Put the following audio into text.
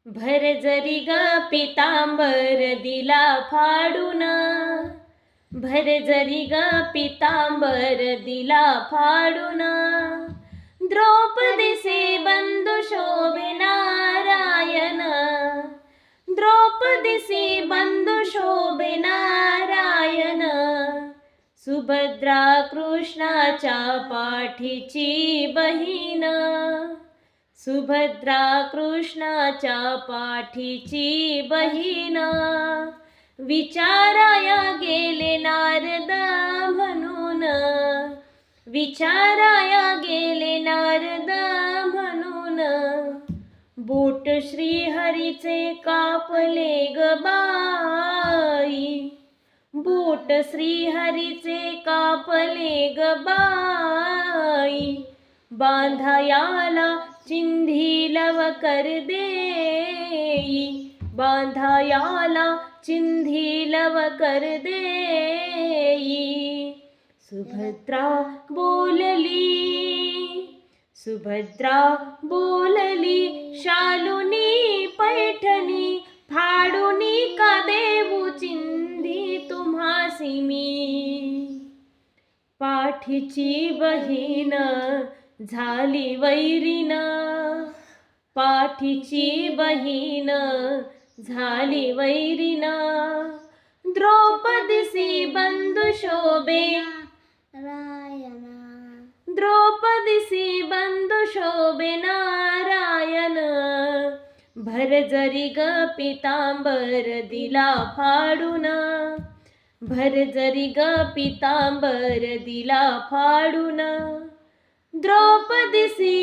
भर जरी ग पितांबर दिला फाडून, भर जरी ग पितांबर दिला फाडून, द्रौपदीसे बंधू शोभे नारायण, द्रौपदीसे बंधू शोभे नारायण, सुभद्रा कृष्णाच्या पाठीची बहीण, सुभद्रा कृष्णाच्या पाठीची बहीण, विचाराया गेले नारद म्हणून, विचाराया गेले नारद म्हणून, बोट श्रीहरीचे कापले ग बाई, बोट श्रीहरीचे कापले ग बाई, बांधायाला चिंधी लवकर देई, बांधायाला चिंधी लवकर देई, सुभद्रा बोलली, सुभद्रा बोलली, शालुनी पैठणी फाडुनी का देऊ चिंधी तुम्हासी मी, पाठीची बहीण झाली वैरीण, पाठीची बहीण झाली वैरीण, द्रौपदीसी बंधू शोभे नारायण, द्रौपदीसी बंधू शोभे नारायण, भर जरी ग पितांबर दिला फाडून, भर जरी ग पितांबर दिला फाडून, द्रौपदीसी